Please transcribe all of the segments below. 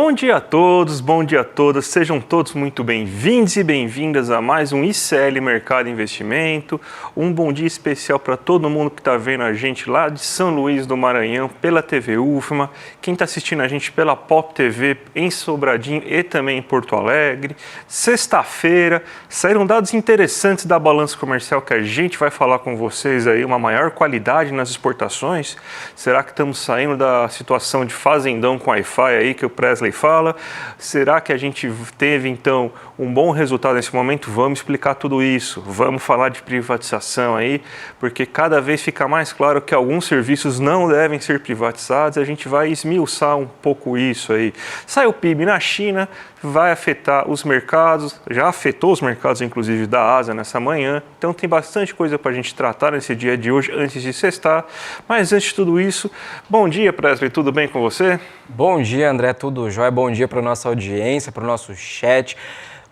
Bom dia a todos, bom dia a todas, sejam todos muito bem-vindos e bem-vindas a mais um ICL Mercado Investimento. Um bom dia especial para todo mundo que está vendo a gente lá de São Luís do Maranhão, pela TV UFMA, quem está assistindo a gente pela Pop TV em Sobradinho e também em Porto Alegre. Sexta-feira, saíram dados interessantes da balança comercial que a gente vai falar com vocês aí, uma maior qualidade nas exportações. Será que estamos saindo da situação de fazendão com Wi-Fi aí que o Presley fala? Será que a gente teve então um bom resultado nesse momento? Vamos explicar tudo isso, vamos falar de privatização aí, porque cada vez fica mais claro que alguns serviços não devem ser privatizados, a gente vai esmiuçar um pouco isso aí. Sai o PIB na China, vai afetar os mercados, já afetou os mercados inclusive da Ásia nessa manhã, então tem bastante coisa para a gente tratar nesse dia de hoje antes de sextar, mas antes de tudo isso, bom dia Presley, tudo bem com você? Bom dia André, tudo jóia, bom dia para a nossa audiência, para o nosso chat,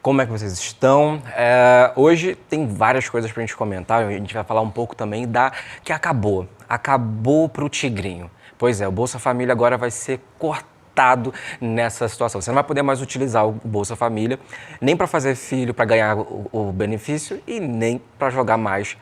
como é que vocês estão? Hoje tem várias coisas para a gente comentar, a gente vai falar um pouco também da que acabou para o Tigrinho. Pois é, o Bolsa Família agora vai ser cortado nessa situação. Você não vai poder mais utilizar o Bolsa Família nem para fazer filho, para ganhar o benefício e nem para jogar mais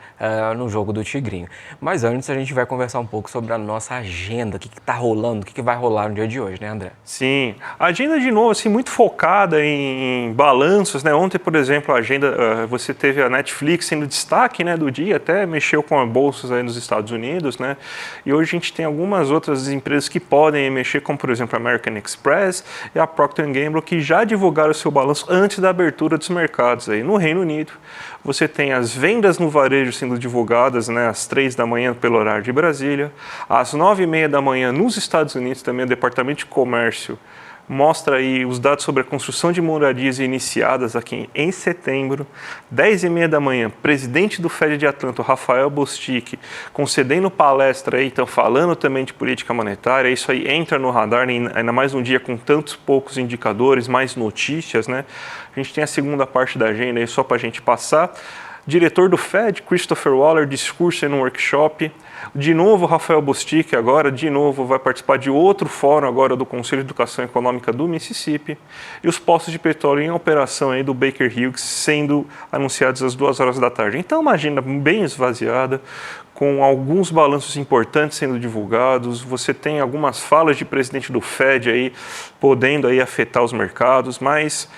no jogo do Tigrinho. Mas antes a gente vai conversar um pouco sobre a nossa agenda, o que está rolando, o que vai rolar no dia de hoje, né, André? Sim, a agenda de novo assim muito focada em balanços, né? Ontem, por exemplo, a agenda, você teve a Netflix sendo destaque, né, do dia, até mexeu com as bolsas aí nos Estados Unidos, né? E hoje a gente tem algumas outras empresas que podem mexer, como por exemplo a American Express e a Procter & Gamble, que já divulgaram o seu balanço antes da abertura dos mercados aí. No Reino Unido, você tem as vendas no varejo sendo divulgadas, né, às 3 da manhã pelo horário de Brasília, às 9h30 da manhã nos Estados Unidos também o Departamento de Comércio mostra aí os dados sobre a construção de moradias iniciadas aqui em setembro. 10h30 da manhã, presidente do Fed de Atlanta, Rafael Bostic, concedendo palestra aí, então falando também de política monetária. Isso aí entra no radar, ainda mais um dia com tantos poucos indicadores, mais notícias, né? A gente tem a segunda parte da agenda aí só para a gente passar. Diretor do Fed, Christopher Waller, discurso em um workshop. De novo, Rafael Bostic agora, de novo, vai participar de outro fórum agora do Conselho de Educação Econômica do Mississippi. E os postos de petróleo em operação aí do Baker Hughes sendo anunciados às 2 horas da tarde. Então, uma agenda bem esvaziada, com alguns balanços importantes sendo divulgados. Você tem algumas falas de presidente do Fed aí, podendo aí afetar os mercados, mas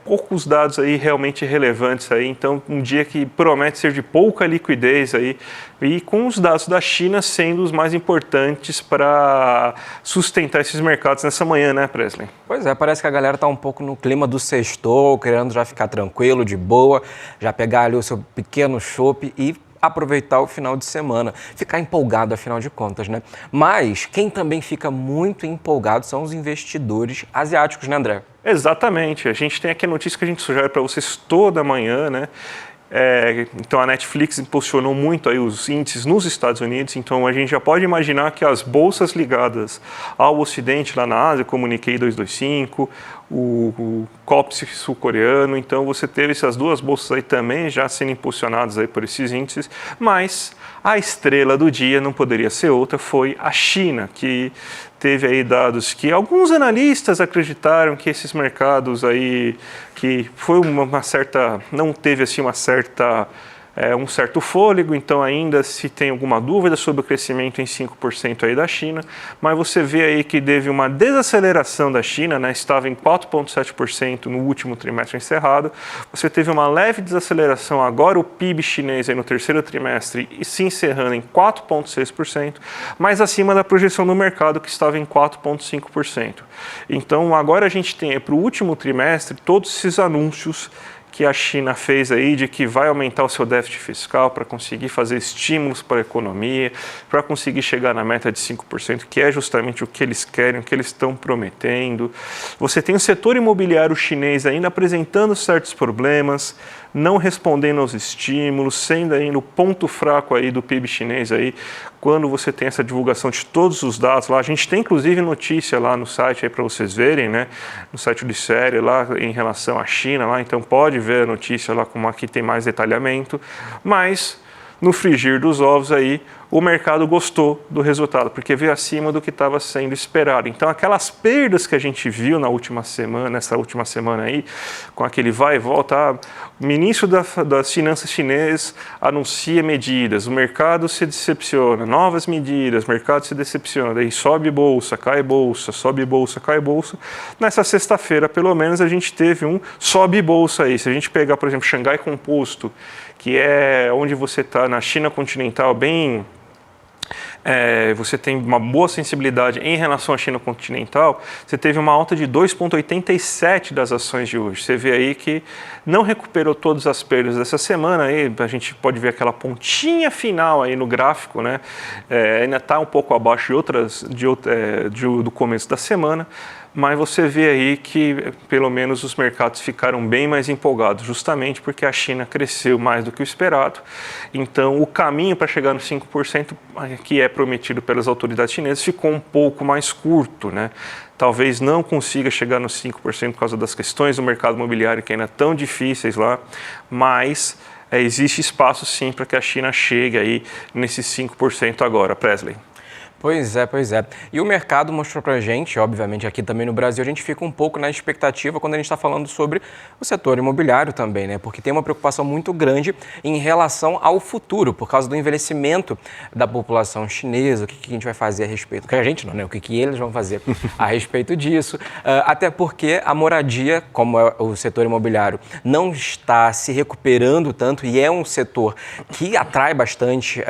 poucos dados aí realmente relevantes aí, então um dia que promete ser de pouca liquidez aí, e com os dados da China sendo os mais importantes para sustentar esses mercados nessa manhã, né, Presley? Pois é, parece que a galera está um pouco no clima do sextou, querendo já ficar tranquilo, de boa, já pegar ali o seu pequeno chopp e aproveitar o final de semana, ficar empolgado afinal de contas, né? Mas quem também fica muito empolgado são os investidores asiáticos, né, André? Exatamente, a gente tem aqui a notícia que a gente sugere para vocês toda manhã, né? Então a Netflix impulsionou muito aí os índices nos Estados Unidos, então a gente já pode imaginar que as bolsas ligadas ao Ocidente lá na Ásia, como o Nikkei 225, o COPS sul-coreano, então você teve essas duas bolsas aí também já sendo impulsionadas aí por esses índices, mas a estrela do dia não poderia ser outra, foi a China, que teve aí dados que alguns analistas acreditaram que esses mercados aí, que foi uma certa, não teve assim um certo fôlego, então ainda se tem alguma dúvida sobre o crescimento em 5% aí da China, mas você vê aí que teve uma desaceleração da China, né? Estava em 4,7% no último trimestre encerrado, você teve uma leve desaceleração agora, o PIB chinês aí no terceiro trimestre e se encerrando em 4,6%, mas acima da projeção do mercado que estava em 4,5%. Então agora a gente tem para o último trimestre todos esses anúncios que a China fez aí de que vai aumentar o seu déficit fiscal para conseguir fazer estímulos para a economia, para conseguir chegar na meta de 5%, que é justamente o que eles querem, o que eles estão prometendo. Você tem o setor imobiliário chinês ainda apresentando certos problemas, não respondendo aos estímulos, sendo ainda o ponto fraco aí do PIB chinês aí, quando você tem essa divulgação de todos os dados lá. A gente tem inclusive notícia lá no site aí para vocês verem, né? No site do ICL lá em relação à China lá, então pode ver a notícia lá como aqui tem mais detalhamento, mas no frigir dos ovos aí, o mercado gostou do resultado, porque veio acima do que estava sendo esperado. Então, aquelas perdas que a gente viu nessa última semana aí, com aquele vai e volta, o ministro das Finanças chinês anuncia medidas, o mercado se decepciona, novas medidas, o mercado se decepciona, daí sobe bolsa, cai bolsa, sobe bolsa, cai bolsa. Nessa sexta-feira, pelo menos, a gente teve um sobe bolsa aí. Se a gente pegar, por exemplo, Xangai Composto, que é onde você está na China continental, você tem uma boa sensibilidade em relação à China continental, você teve uma alta de 2,87 das ações de hoje. Você vê aí que não recuperou todas as perdas dessa semana, aí a gente pode ver aquela pontinha final aí no gráfico, né? Ainda está um pouco abaixo do começo da semana, mas você vê aí que pelo menos os mercados ficaram bem mais empolgados, justamente porque a China cresceu mais do que o esperado. Então, o caminho para chegar nos 5%, que é prometido pelas autoridades chinesas, ficou um pouco mais curto, né? Talvez não consiga chegar nos 5% por causa das questões do mercado imobiliário que ainda estão difíceis lá, mas existe espaço sim para que a China chegue aí nesses 5% agora, Presley. Pois é, pois é. E o mercado mostrou pra gente, obviamente aqui também no Brasil, a gente fica um pouco na expectativa quando a gente está falando sobre o setor imobiliário também, né? Porque tem uma preocupação muito grande em relação ao futuro, por causa do envelhecimento da população chinesa, o que a gente vai fazer a respeito, que a gente não, né? O que eles vão fazer a respeito disso, até porque a moradia, como é o setor imobiliário, não está se recuperando tanto e é um setor que atrai bastante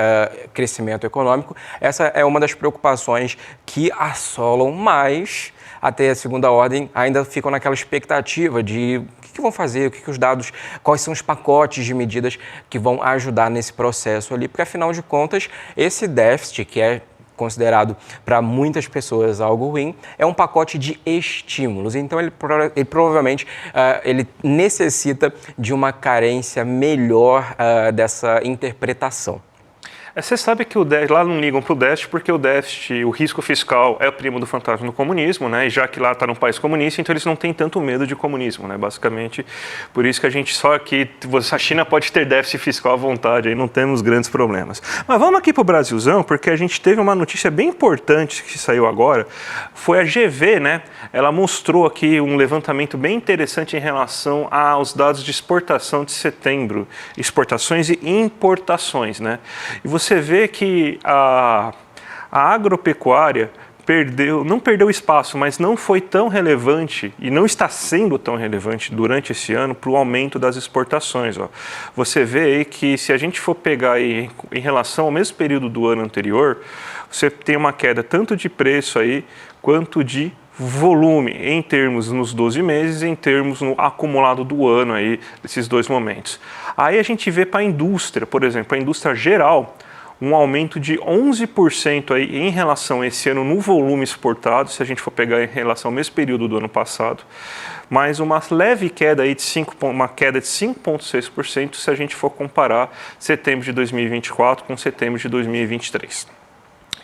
crescimento econômico. Essa é uma das preocupações que assolam, mas até a segunda ordem ainda ficam naquela expectativa de o que vão fazer, o que os dados, quais são os pacotes de medidas que vão ajudar nesse processo ali, porque afinal de contas esse déficit que é considerado para muitas pessoas algo ruim, é um pacote de estímulos. Então, ele provavelmente ele necessita de uma carência melhor dessa interpretação. Você sabe que lá não ligam para o déficit, porque o risco fiscal é o primo do fantasma do comunismo, né? E já que lá está num país comunista, então eles não têm tanto medo de comunismo, né? Basicamente, por isso que a gente só aqui, a China pode ter déficit fiscal à vontade, aí não temos grandes problemas. Mas vamos aqui para o Brasilzão, porque a gente teve uma notícia bem importante que saiu agora, foi a GV, né? Ela mostrou aqui um levantamento bem interessante em relação aos dados de exportação de setembro, exportações e importações, né? E você vê que a agropecuária não perdeu espaço, mas não foi tão relevante e não está sendo tão relevante durante esse ano para o aumento das exportações. Ó. Você vê aí que se a gente for pegar aí em relação ao mesmo período do ano anterior, você tem uma queda tanto de preço aí quanto de volume em termos nos 12 meses, em termos no acumulado do ano aí, desses dois momentos. Aí a gente vê para a indústria, por exemplo, a indústria geral, um aumento de 11% aí em relação a esse ano no volume exportado, se a gente for pegar em relação ao mesmo período do ano passado, mas uma leve queda aí de 5,6% se a gente for comparar setembro de 2024 com setembro de 2023.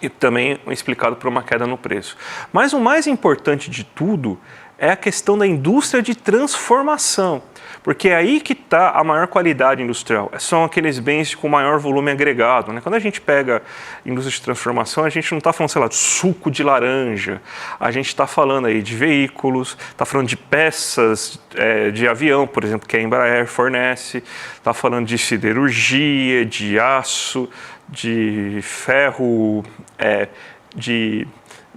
E também explicado por uma queda no preço. Mas o mais importante de tudo é a questão da indústria de transformação, porque é aí que está a maior qualidade industrial, são aqueles bens com maior volume agregado, né? Quando a gente pega indústria de transformação, a gente não está falando, sei lá, de suco de laranja, a gente está falando aí de veículos, está falando de peças de avião, por exemplo, que a Embraer fornece, está falando de siderurgia, de aço, de ferro,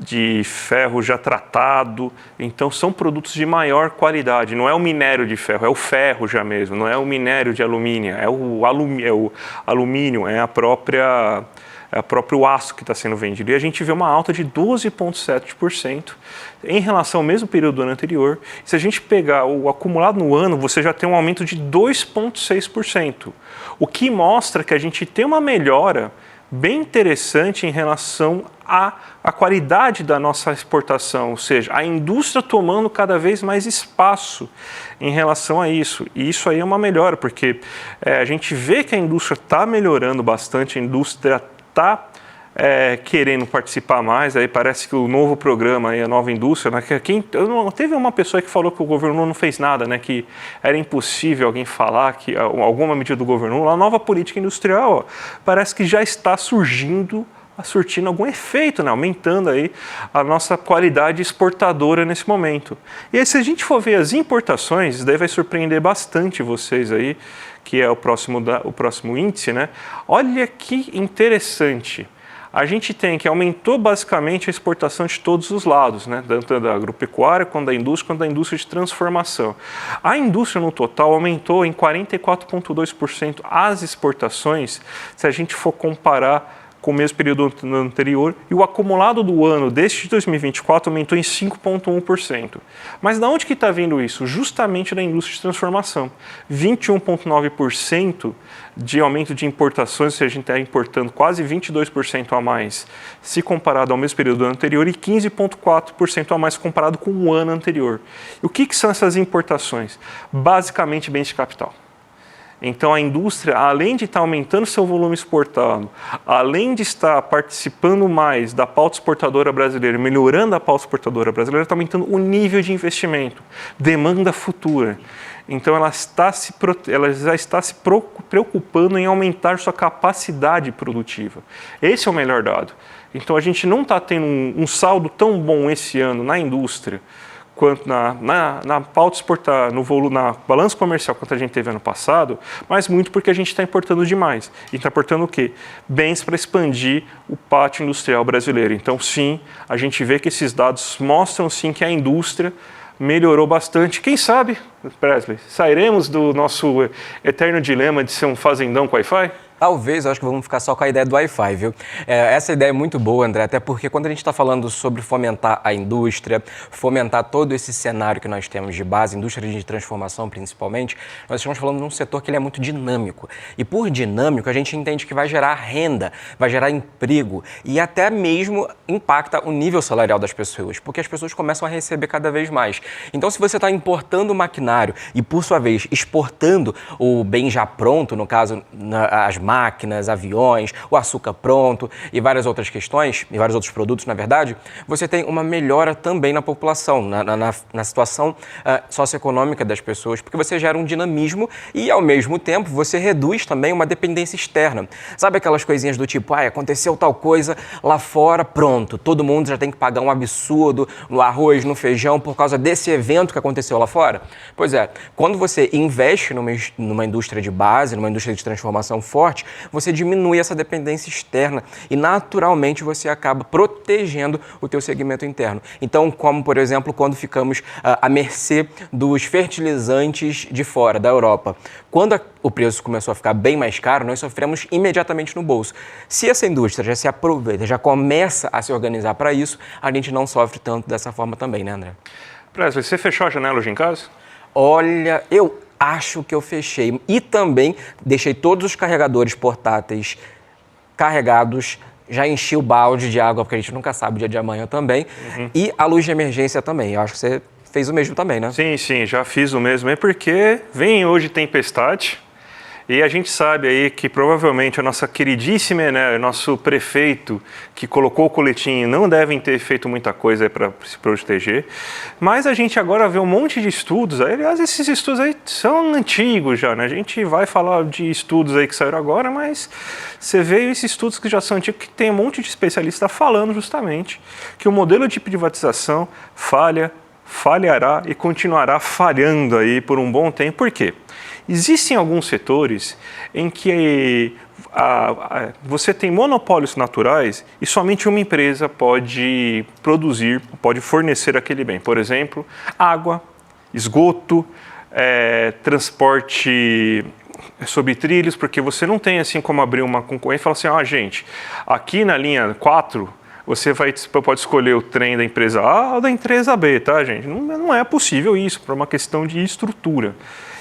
de ferro já tratado, então são produtos de maior qualidade, não é o minério de ferro, é o ferro já mesmo, não é o minério de alumínio, é o alumínio, é o próprio aço que está sendo vendido. E a gente vê uma alta de 12,7% em relação ao mesmo período do ano anterior. Se a gente pegar o acumulado no ano, você já tem um aumento de 2,6%, o que mostra que a gente tem uma melhora bem interessante em relação à qualidade da nossa exportação, ou seja, a indústria tomando cada vez mais espaço em relação a isso. E isso aí é uma melhora, porque a gente vê que a indústria está melhorando bastante, a indústria está querendo participar mais. Aí parece que o novo programa, aí, a nova indústria, né, teve uma pessoa que falou que o governo não fez nada, né, que era impossível alguém falar que alguma medida do governo, a nova política industrial, parece que já está surtindo algum efeito, né? Aumentando aí a nossa qualidade exportadora nesse momento. E aí, se a gente for ver as importações, isso daí vai surpreender bastante vocês aí, que é o próximo índice, né? Olha que interessante. A gente tem que aumentou basicamente a exportação de todos os lados, né? Tanto da agropecuária, quanto da indústria, quanto da indústria de transformação. A indústria no total aumentou em 44,2% as exportações, se a gente for comparar com o mesmo período anterior, e o acumulado do ano deste 2024 aumentou em 5,1%. Mas de onde que está vindo isso? Justamente da indústria de transformação. 21,9% de aumento de importações, se a gente está importando quase 22% a mais se comparado ao mesmo período do ano anterior, e 15,4% a mais comparado com o ano anterior. E o que são essas importações? Basicamente bens de capital. Então, a indústria, além de estar aumentando seu volume exportado, além de estar participando mais da pauta exportadora brasileira, melhorando a pauta exportadora brasileira, está aumentando o nível de investimento, demanda futura. Então, ela já está se preocupando em aumentar sua capacidade produtiva. Esse é o melhor dado. Então, a gente não está tendo um saldo tão bom esse ano na indústria, quanto na pauta exportar, na balança comercial quanto a gente teve ano passado, mas muito porque a gente está importando demais. E está importando o quê? Bens para expandir o pátio industrial brasileiro. Então, sim, a gente vê que esses dados mostram, sim, que a indústria melhorou bastante. Quem sabe, Presley, sairemos do nosso eterno dilema de ser um fazendão com Wi-Fi? Talvez, eu acho que vamos ficar só com a ideia do Wi-Fi, viu? Essa ideia é muito boa, André, até porque quando a gente está falando sobre fomentar a indústria, fomentar todo esse cenário que nós temos de base, indústria de transformação principalmente, nós estamos falando de um setor que ele é muito dinâmico. E por dinâmico, a gente entende que vai gerar renda, vai gerar emprego e até mesmo impacta o nível salarial das pessoas, porque as pessoas começam a receber cada vez mais. Então, se você está importando maquinário e, por sua vez, exportando o bem já pronto, no caso, as máquinas, aviões, o açúcar pronto e várias outras questões, e vários outros produtos, na verdade, você tem uma melhora também na população, na situação socioeconômica das pessoas, porque você gera um dinamismo e, ao mesmo tempo, você reduz também uma dependência externa. Sabe aquelas coisinhas do tipo, aconteceu tal coisa lá fora, pronto, todo mundo já tem que pagar um absurdo no arroz, no feijão, por causa desse evento que aconteceu lá fora? Pois é, quando você investe numa indústria de base, numa indústria de transformação forte, você diminui essa dependência externa e naturalmente você acaba protegendo o teu segmento interno. Então, como por exemplo, quando ficamos à mercê dos fertilizantes de fora, da Europa. Quando o preço começou a ficar bem mais caro, nós sofremos imediatamente no bolso. Se essa indústria já se aproveita, já começa a se organizar para isso, a gente não sofre tanto dessa forma também, né, André? Presley, você fechou a janela hoje em casa? Olha, eu acho que eu fechei. E também deixei todos os carregadores portáteis carregados, já enchi o balde de água, porque a gente nunca sabe o dia de amanhã também. E a luz de emergência também. Eu acho que você fez o mesmo também, né? Sim, já fiz o mesmo. É porque vem hoje tempestade. E a gente sabe aí que provavelmente a nossa queridíssima Enel, nosso prefeito que colocou o coletinho, não devem ter feito muita coisa para se proteger. Mas a gente agora vê um monte de estudos, aliás, esses estudos aí são antigos já, né? A gente vai falar de estudos aí que saíram agora, mas você vê esses estudos que já são antigos, que tem um monte de especialista falando justamente que o modelo de privatização falhará e continuará falhando aí por um bom tempo. Por quê? Existem alguns setores em que você tem monopólios naturais e somente uma empresa pode produzir, pode fornecer aquele bem. Por exemplo, água, esgoto, transporte sobre trilhos, porque você não tem assim como abrir uma concorrência e falar assim, gente, aqui na linha 4, você pode escolher o trem da empresa A ou da empresa B, tá, gente? Não é possível isso, por uma questão de estrutura.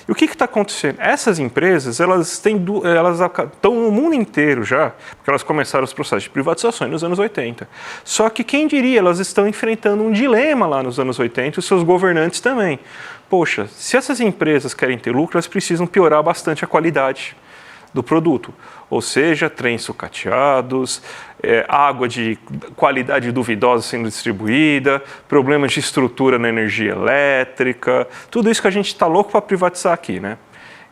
E o que está acontecendo? Essas empresas, elas estão no mundo inteiro já, porque elas começaram os processos de privatização nos anos 80. Só que quem diria, elas estão enfrentando um dilema lá nos anos 80 e os seus governantes também. Poxa, se essas empresas querem ter lucro, elas precisam piorar bastante a qualidade do produto, ou seja, trens sucateados, água de qualidade duvidosa sendo distribuída, problemas de estrutura na energia elétrica, tudo isso que a gente está louco para privatizar aqui, né?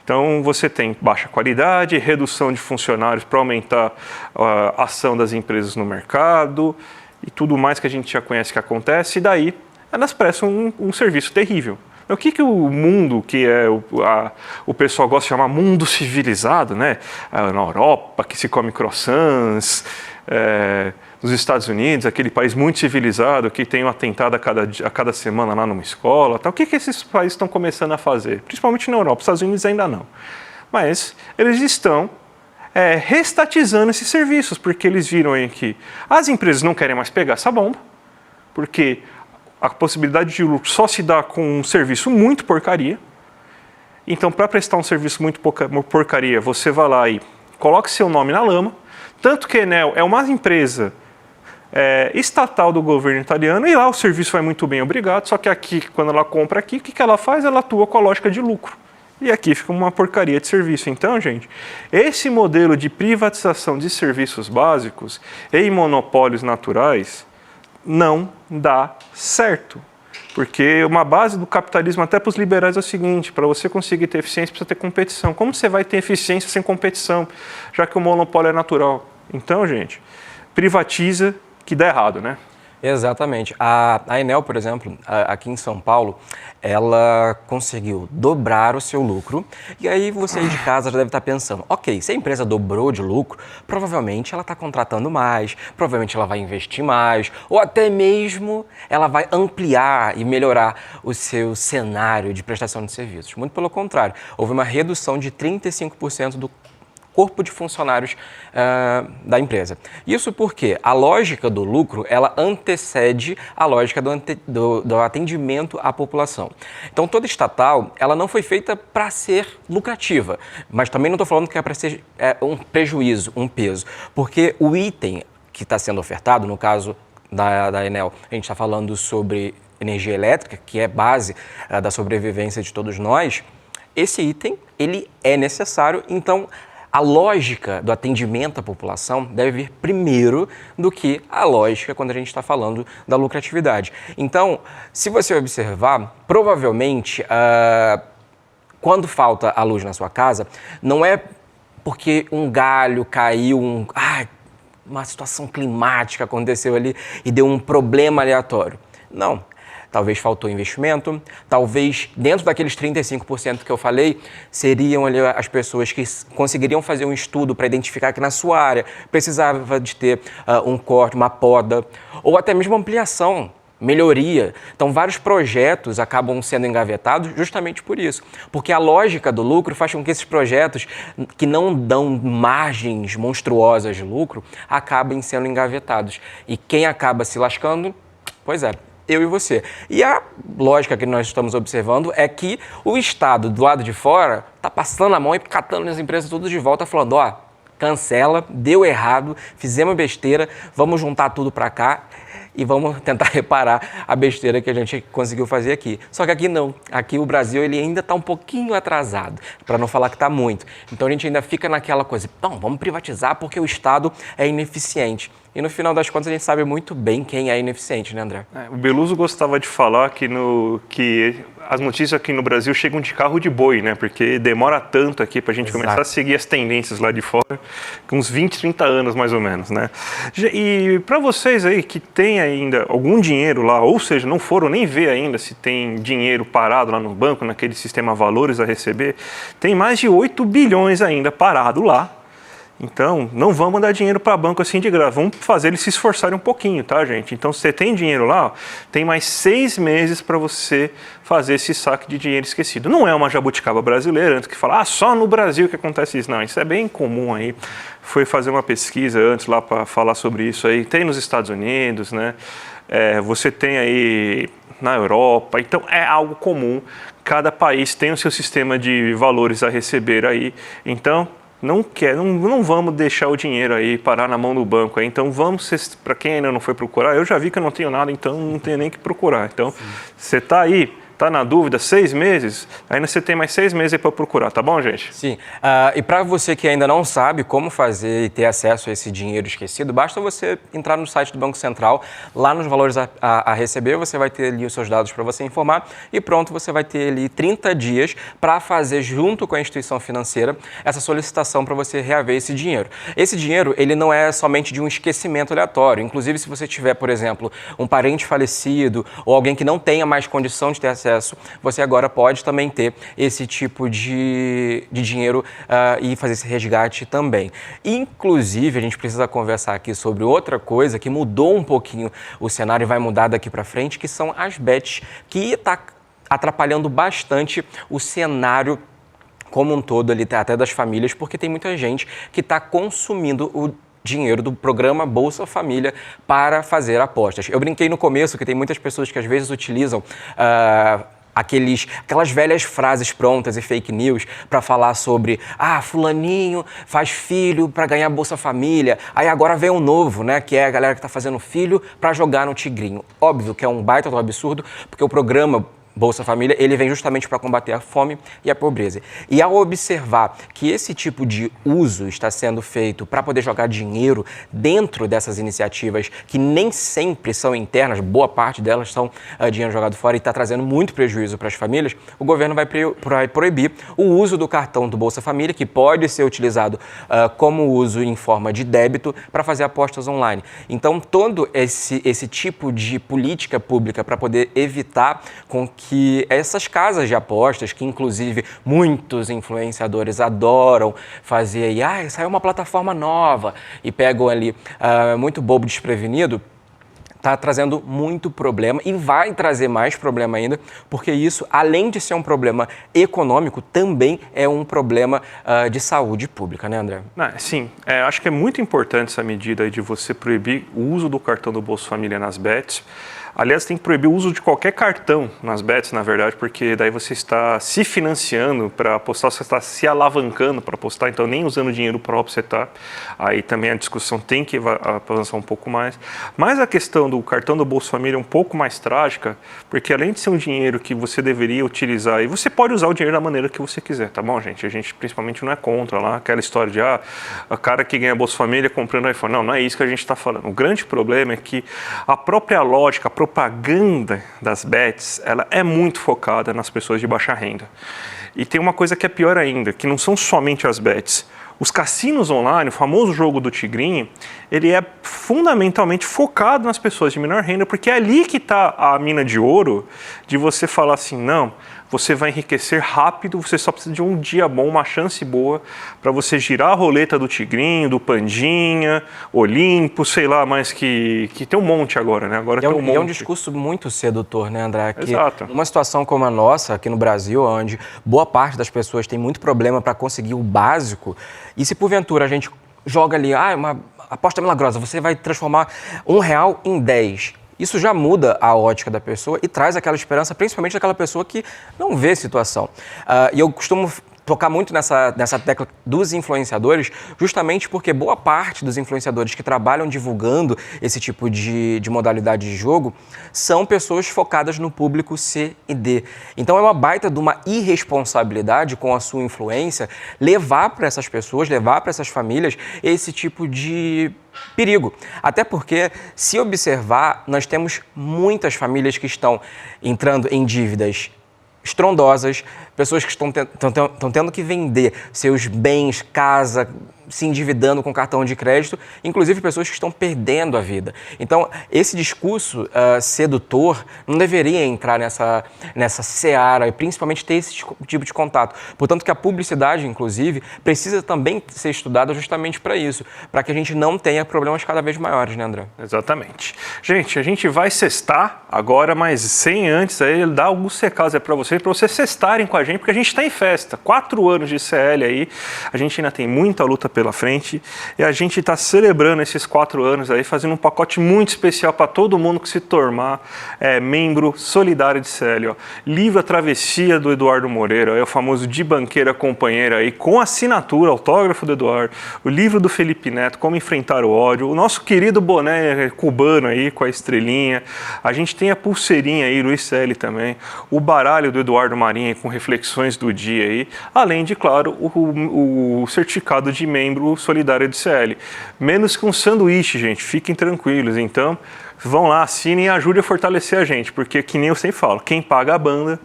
Então, você tem baixa qualidade, redução de funcionários para aumentar a ação das empresas no mercado e tudo mais que a gente já conhece que acontece, e daí elas prestam um serviço terrível. O que o mundo, que é o pessoal gosta de chamar mundo civilizado, né? Na Europa, que se come croissants, nos Estados Unidos, aquele país muito civilizado, que tem um atentado a cada semana lá numa escola. Tal. O que esses países estão começando a fazer? Principalmente na Europa, os Estados Unidos ainda não. Mas eles estão restatizando esses serviços, porque eles viram aí que as empresas não querem mais pegar essa bomba, porque a possibilidade de lucro só se dá com um serviço muito porcaria. Então, para prestar um serviço muito porcaria, você vai lá e coloca seu nome na lama. Tanto que a Enel é uma empresa estatal do governo italiano, e lá o serviço vai muito bem, obrigado. Só que aqui, quando ela compra aqui, o que ela faz? Ela atua com a lógica de lucro. E aqui fica uma porcaria de serviço. Então, gente, esse modelo de privatização de serviços básicos em monopólios naturais não dá certo. Porque uma base do capitalismo até para os liberais é o seguinte: para você conseguir ter eficiência, precisa ter competição. Como você vai ter eficiência sem competição, já que o monopólio é natural? Então, gente, privatiza que dá errado, né? Exatamente. A Enel, por exemplo, aqui em São Paulo, ela conseguiu dobrar o seu lucro. E aí você aí de casa já deve estar pensando, ok, se a empresa dobrou de lucro, provavelmente ela está contratando mais, provavelmente ela vai investir mais, ou até mesmo ela vai ampliar e melhorar o seu cenário de prestação de serviços. Muito pelo contrário, houve uma redução de 35% do corpo de funcionários da empresa. Isso porque a lógica do lucro, ela antecede a lógica do atendimento à população. Então, toda estatal, ela não foi feita para ser lucrativa, mas também não estou falando que é para ser um prejuízo, um peso, porque o item que está sendo ofertado, no caso da Enel, a gente está falando sobre energia elétrica, que é base da sobrevivência de todos nós. Esse item, ele é necessário, então a lógica do atendimento à população deve vir primeiro do que a lógica quando a gente está falando da lucratividade. Então, se você observar, provavelmente, quando falta a luz na sua casa, não é porque um galho caiu, uma situação climática aconteceu ali e deu um problema aleatório. Não. Talvez faltou investimento, talvez dentro daqueles 35% que eu falei, seriam ali as pessoas que conseguiriam fazer um estudo para identificar que na sua área precisava de ter um corte, uma poda, ou até mesmo ampliação, melhoria. Então, vários projetos acabam sendo engavetados justamente por isso, porque a lógica do lucro faz com que esses projetos que não dão margens monstruosas de lucro acabem sendo engavetados. E quem acaba se lascando, pois é, eu e você. E a lógica que nós estamos observando é que o Estado, do lado de fora, está passando a mão e catando as empresas tudo de volta, falando, cancela, deu errado, fizemos besteira, vamos juntar tudo para cá e vamos tentar reparar a besteira que a gente conseguiu fazer aqui. Só que aqui não. Aqui o Brasil ele ainda está um pouquinho atrasado, para não falar que está muito. Então a gente ainda fica naquela coisa, não, vamos privatizar porque o Estado é ineficiente. E no final das contas a gente sabe muito bem quem é ineficiente, né, André? O Beluso gostava de falar que as notícias aqui no Brasil chegam de carro de boi, né? Porque demora tanto aqui para a gente começar a seguir as tendências lá de fora, com uns 20, 30 anos mais ou menos, né? E para vocês aí que tem ainda algum dinheiro lá, ou seja, não foram nem ver ainda se tem dinheiro parado lá no banco, naquele sistema valores a receber, tem mais de 8 bilhões ainda parado lá. Então, não vamos dar dinheiro para banco assim de graça, vamos fazer eles se esforçarem um pouquinho, tá, gente? Então, se você tem dinheiro lá, tem mais 6 meses para você fazer esse saque de dinheiro esquecido. Não é uma jabuticaba brasileira, antes que fala, só no Brasil que acontece isso. Não, isso é bem comum aí. Foi fazer uma pesquisa antes lá para falar sobre isso aí. Tem nos Estados Unidos, né? Você tem aí na Europa, então é algo comum. Cada país tem o seu sistema de valores a receber aí, então não vamos deixar o dinheiro aí parar na mão do banco aí. Então para quem ainda não foi procurar, eu já vi que eu não tenho nada, então não tenho nem que procurar. Então você está aí, Tá na dúvida? 6 meses? Ainda você tem mais 6 meses para procurar, tá bom, gente? Sim. E para você que ainda não sabe como fazer e ter acesso a esse dinheiro esquecido, basta você entrar no site do Banco Central, lá nos valores a receber, você vai ter ali os seus dados para você informar e pronto, você vai ter ali 30 dias para fazer junto com a instituição financeira essa solicitação para você reaver esse dinheiro. Esse dinheiro, ele não é somente de um esquecimento aleatório. Inclusive, se você tiver, por exemplo, um parente falecido ou alguém que não tenha mais condição de ter acesso, você agora pode também ter esse tipo de dinheiro e fazer esse resgate também. Inclusive, a gente precisa conversar aqui sobre outra coisa que mudou um pouquinho o cenário e vai mudar daqui para frente, que são as bets, que está atrapalhando bastante o cenário como um todo ali, até das famílias, porque tem muita gente que está consumindo o dinheiro do programa Bolsa Família para fazer apostas. Eu brinquei no começo que tem muitas pessoas que às vezes utilizam aquelas velhas frases prontas e fake news para falar sobre fulaninho faz filho para ganhar Bolsa Família, aí agora vem um novo, né, que é a galera que está fazendo filho para jogar no Tigrinho. Óbvio que é um baita do absurdo, porque o programa Bolsa Família, ele vem justamente para combater a fome e a pobreza. E ao observar que esse tipo de uso está sendo feito para poder jogar dinheiro dentro dessas iniciativas que nem sempre são internas, boa parte delas são dinheiro jogado fora e está trazendo muito prejuízo para as famílias, o governo vai proibir o uso do cartão do Bolsa Família, que pode ser utilizado como uso em forma de débito para fazer apostas online. Então, todo esse tipo de política pública para poder evitar com que essas casas de apostas, que inclusive muitos influenciadores adoram fazer aí, saiu uma plataforma nova e pegam ali muito bobo desprevenido, está trazendo muito problema e vai trazer mais problema ainda, porque isso, além de ser um problema econômico, também é um problema de saúde pública, né, André? Sim, acho que é muito importante essa medida aí de você proibir o uso do cartão do Bolsa Família nas bets. Aliás, tem que proibir o uso de qualquer cartão nas bets, na verdade, porque daí você está se financiando para apostar, você está se alavancando para apostar, então nem usando dinheiro próprio você está. Aí também a discussão tem que avançar um pouco mais. Mas a questão do cartão do Bolsa Família é um pouco mais trágica, porque além de ser um dinheiro que você deveria utilizar, e você pode usar o dinheiro da maneira que você quiser, tá bom, gente? A gente principalmente não é contra lá, aquela história de a cara que ganha Bolsa Família comprando iPhone. Não é isso que a gente está falando. O grande problema é que a própria lógica, a propaganda das bets, ela é muito focada nas pessoas de baixa renda. E tem uma coisa que é pior ainda, que não são somente as bets. Os cassinos online, o famoso jogo do tigrinho, ele é fundamentalmente focado nas pessoas de menor renda, porque é ali que está a mina de ouro de você falar assim, não, você vai enriquecer rápido, você só precisa de um dia bom, uma chance boa para você girar a roleta do tigrinho, do pandinha, Olimpo, sei lá, mas que tem um monte agora, né? Agora tem um monte. E é um discurso muito sedutor, né, André? Que Exato. numa situação como a nossa, aqui no Brasil, onde boa parte das pessoas tem muito problema para conseguir o básico, e se porventura a gente joga ali, uma aposta milagrosa, você vai transformar R$1 em 10. Isso já muda a ótica da pessoa e traz aquela esperança, principalmente daquela pessoa que não vê situação. E eu costumo tocar muito nessa tecla dos influenciadores, justamente porque boa parte dos influenciadores que trabalham divulgando esse tipo de modalidade de jogo são pessoas focadas no público C e D. Então é uma baita de uma irresponsabilidade com a sua influência levar para essas pessoas, levar para essas famílias esse tipo de perigo. Até porque, se observar, nós temos muitas famílias que estão entrando em dívidas estrondosas, pessoas que estão tendo que vender seus bens, casa, se endividando com cartão de crédito, inclusive pessoas que estão perdendo a vida. Então, esse discurso sedutor não deveria entrar nessa seara e principalmente ter esse tipo de contato. Portanto, que a publicidade, inclusive, precisa também ser estudada justamente para isso, para que a gente não tenha problemas cada vez maiores, né, André? Exatamente. Gente, a gente vai sextar agora, mas sem antes aí dar alguns recados para vocês sextarem com a gente, porque a gente está em festa. 4 anos de CL aí, a gente ainda tem muita luta pela frente. E a gente está celebrando esses 4 anos aí, fazendo um pacote muito especial para todo mundo que se tornar membro solidário de CL. Ó. Livro A Travessia, do Eduardo Moreira, é o famoso De Banqueira Companheira, aí, com assinatura, autógrafo do Eduardo. O livro do Felipe Neto, Como Enfrentar o Ódio. O nosso querido boné cubano aí, com a estrelinha. A gente tem a pulseirinha aí, Luiz CL também. O baralho do Eduardo Marinha, com reflexões do dia aí. Além de, claro, o certificado de membro solidário de CL. Menos que um sanduíche, gente. Fiquem tranquilos. Então, vão lá, assinem e ajudem a fortalecer a gente. Porque, que nem eu sempre falo, quem paga a banda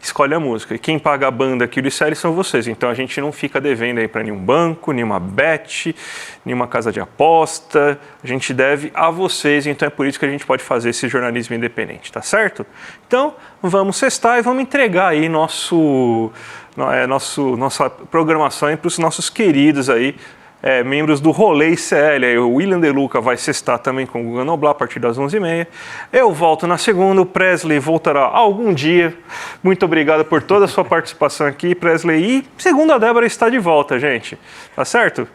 escolhe a música. E quem paga a banda aqui do ICL são vocês. Então a gente não fica devendo aí para nenhum banco, nenhuma bet, nenhuma casa de aposta. A gente deve a vocês, então é por isso que a gente pode fazer esse jornalismo independente, tá certo? Então vamos sextar e vamos entregar aí nossa programação para os nossos queridos aí, membros do Rolê ICL. O William De Luca vai sextar também com o Guga Noblar a partir das 11h30. Eu volto na segunda, o Presley voltará algum dia. Muito obrigado por toda a sua participação aqui, Presley. E segunda, a Débora está de volta, gente. Tá certo?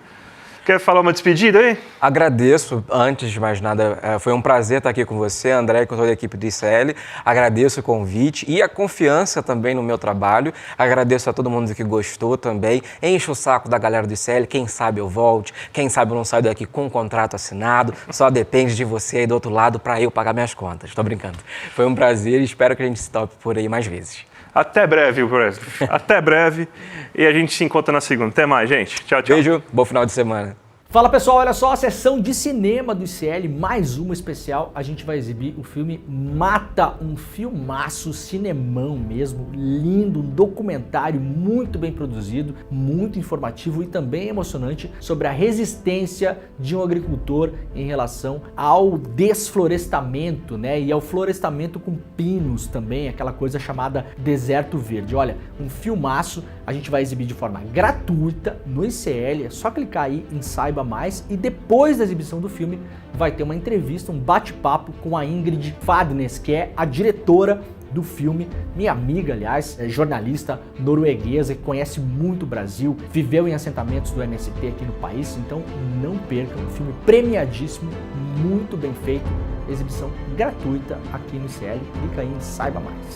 Quer falar uma despedida aí? Agradeço, antes de mais nada, foi um prazer estar aqui com você, André, e com toda a equipe do ICL. Agradeço o convite e a confiança também no meu trabalho. Agradeço a todo mundo que gostou também. Enche o saco da galera do ICL, quem sabe eu volte, quem sabe eu não saio daqui com um contrato assinado. Só depende de você aí do outro lado para eu pagar minhas contas. Tô brincando. Foi um prazer e espero que a gente se tope por aí mais vezes. Até breve, Presley. Até breve. E a gente se encontra na segunda. Até mais, gente. Tchau, tchau. Beijo, bom final de semana. Fala pessoal, olha só, a sessão de cinema do ICL, mais uma especial. A gente vai exibir o filme Mata, um filmaço, cinemão mesmo, lindo, um documentário muito bem produzido, muito informativo e também emocionante sobre a resistência de um agricultor em relação ao desflorestamento, né? E ao florestamento com pinos também, aquela coisa chamada deserto verde. Olha, um filmaço, a gente vai exibir de forma gratuita no ICL, é só clicar aí em Saiba Mais e depois da exibição do filme vai ter uma entrevista, um bate-papo com a Ingrid Fadnes, que é a diretora do filme, minha amiga, aliás, é jornalista norueguesa que conhece muito o Brasil, viveu em assentamentos do MST aqui no país, então não percam, um filme premiadíssimo, muito bem feito, exibição gratuita aqui no ICL, clica aí em Saiba Mais.